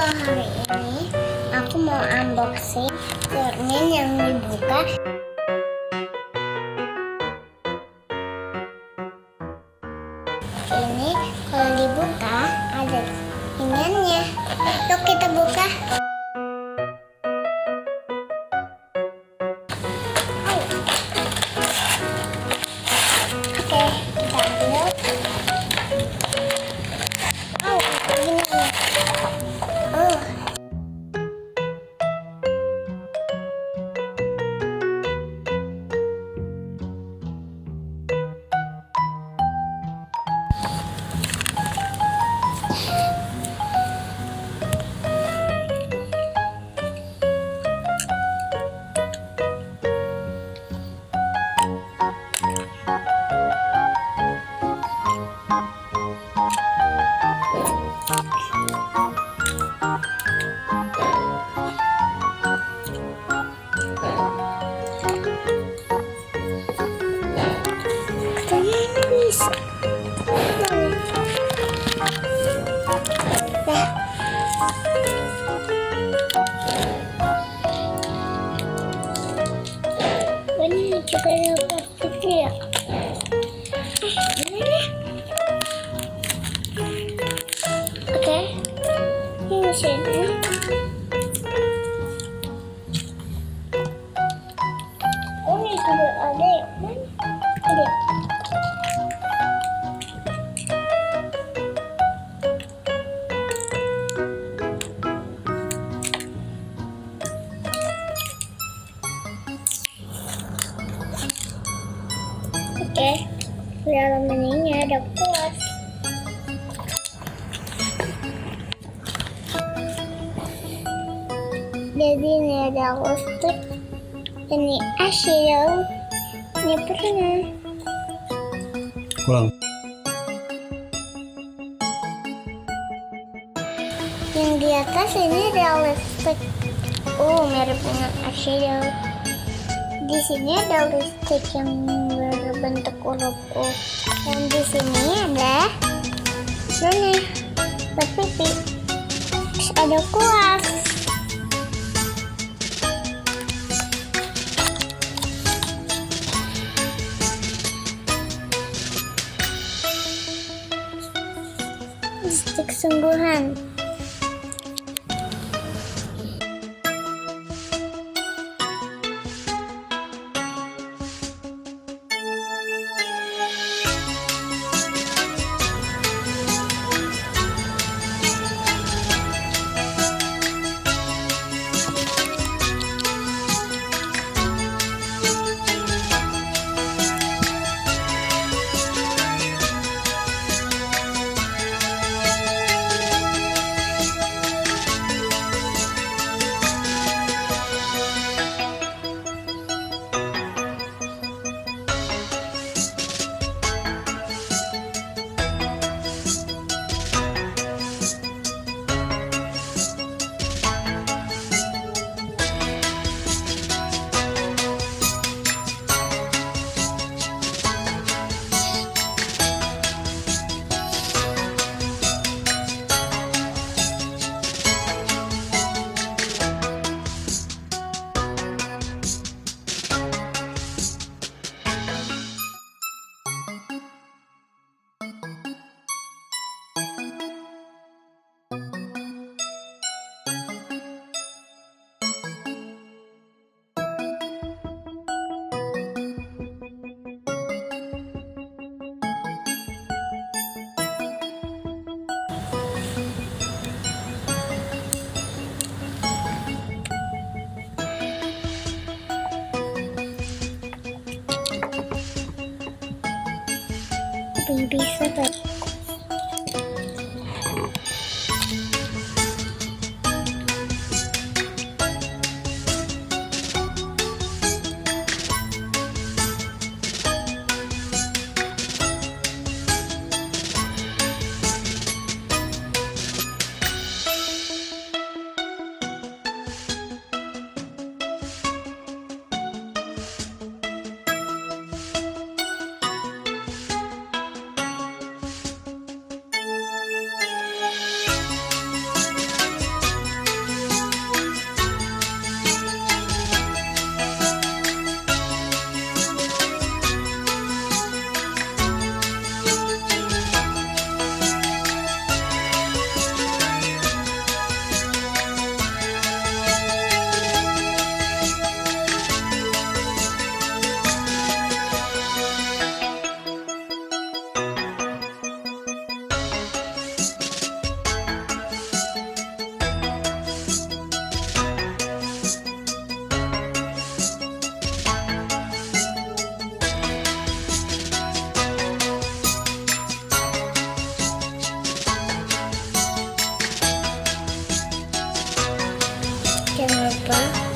hari ini aku mau unboxing permen yang dibuka. Ini kalau dibuka ada iniannya. Yuk kita buka. Oke, kita ambil. Begini. Ini juga ada plastiknya ya. Oke, ini sini. Ini juga ada ya, mana? Ada. Oke, di dalam ininya ada kuas. Jadi ini ada lipstick, ini eyeshadow, ini pernah. Kurang. Yang di atas ini ada lipstick. Mirip dengan eyeshadow. Di sini ada lipstick yang berbentuk huruf U. Yang di sini ada ini buat pipi. Terus ada kuas. Lipstick sungguhan. Bisa tuh. apa.